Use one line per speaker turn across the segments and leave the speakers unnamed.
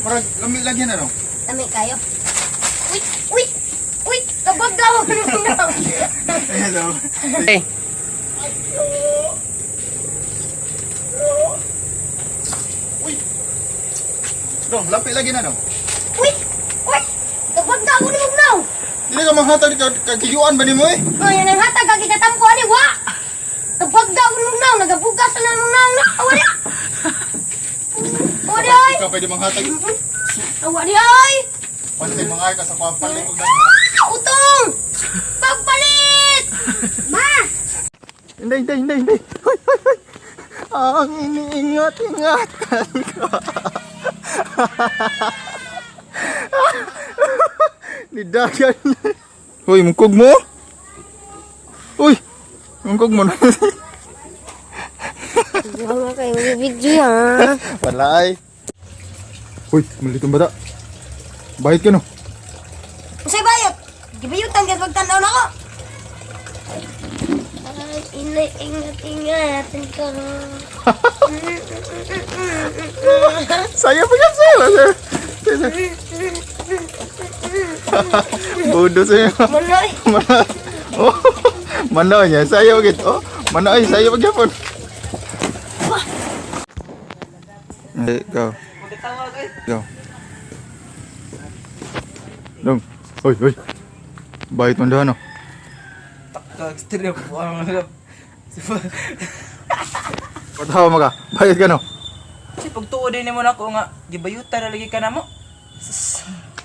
Marag, lami lagi na no?
Lami kayo. Uy! Uy! Uy! Kabagaw!
Hello.
Hey.
Uy! Dong, lapi lagi na no?
Uy! Uy! Kabagaw ni mo now!
Hindi ka manghatag kagiyuan ba ni mo eh?
Ay, yan ang hatag kagikatam ko ani wa! Kabagaw ni mo now! Nagabugas na mo now na! Awali! Awali ay!
Ikaw pwede manghatag.
Awali ay!
Pantay mga ka sa pampalit ko.
Utong! Pagpalit! Ma!
Hindi. Hoy. Ang iniingat-ingatan ko. Nidagan. Hoy, mungkog mo? Uy! Mungkog mo na.
Diyan nga kayo video ha.
Wala ay. Uy, malitong bata. Bayad ka no?
Usay bayot! Gibayutan ka pagtanaw na ko! Ay, ingat-ingatan ka.
Saya pa yan sa'yo. Bodo sa'yo.
Manoy!
Oh, manaw niya. Saya pa git. Oh, manaw ay. Saya pa gyapon. Go. Go. Dong. Hoy. Bayad mo dahan, no?
Kag-strip po ang mga...
Patawa mo ka. Bayad ka, no?
Kasi pagtuo din mo na ako nga, gibayutan na lagi ka na mo. Sus,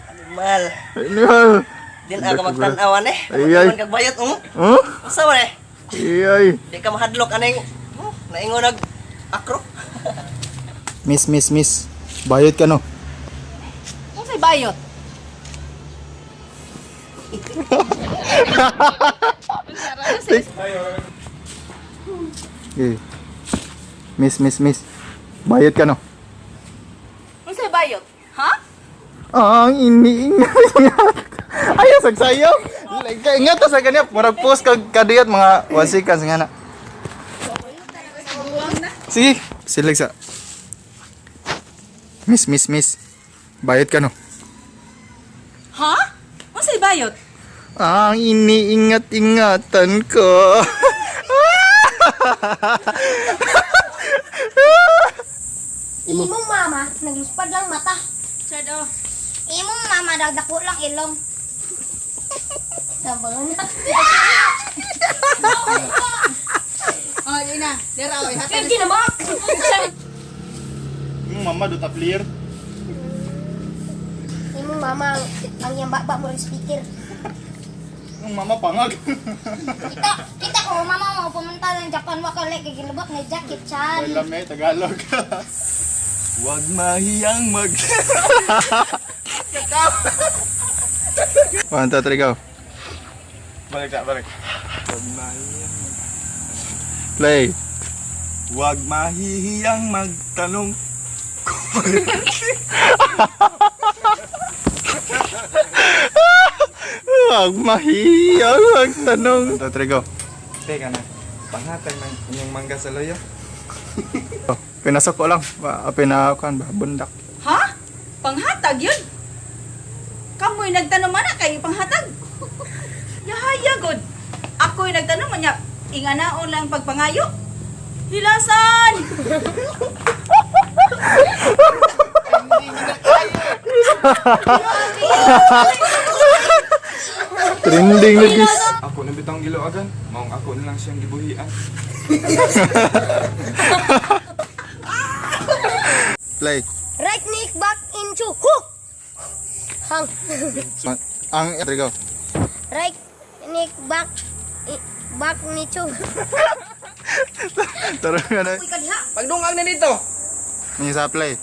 animal.
Ano?
Din ka magtanawan eh.
Ay.
Kapag kagbayot mo.
Huh?
Asa mo eh?
Iyay.
Di ka mahadlok aneng... Naingon nag-akro.
Miss. Bayad ka, no?
Usay bayot!
Okay. Miss. Bayad ka, no?
Usay bayot? Ha?
Ang iniingat. Ayaw, sagsayaw. Ingat sa ganyan. Marag post kadiyat mga wasikan nga na. Sige, silag sa. Miss. Bayad ka, no?
Ha? Unsay bayot?
Ang iniingat-ingatan ko.
Imong mama, nagluspad lang mata.
Sado.
Imong mama, dagdako lang ilong. Sabangan na.
Oh, yun na. Dera oy, hatag.
Kaya ginamak!
Mama, do clear.
Imong mama, ang iyang baba mo rin speaker.
Mama pangag.
Kita ko, mama mo pumunta ng Japan, wakalik, kagilubot na jacket chan.
Lame, Tagalog. Huwag mahiyang mag... 1, 2, 3, go. Balik. Huwag mahiyang mag... Play. Huwag mahihiyang magtanong. Huwag mahiyang magtanong. 1, 2, 3, go.
Teka na, panghatag ng inyong mangga sa loyo.
Pinasok ko lang. Pinakuan ba? Bundak.
Ha? Panghatag yun? Kamoy nagtanong man na kay panghatag. Yahaya god. Ako'y nagtanong man niya, inganaon lang pagpangayo. Hilasan!
Trending na gis.
Ako na bitang giloagan, maong ako na lang siyang gibuhian.
Play.
Right knee back into hook. Hang.
Ang 3, go.
Right knee back back into.
Tara nga na.
Uy kadiha.
Pagdungang na dito.
May sa play.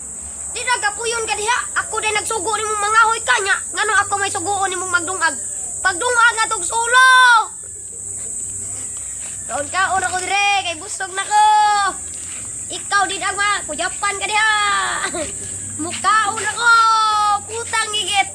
Di nagapuyon kadiha. Ako din nagsugo nimong mangahoy kanya. Ngano ako may sugoon nimong magdungag. Pagdungag na tog solo. Kaon ako dire kay busog na ko. Ikaw din agma, ku Japan ka diha. Mukhaon ako. Putang gigit.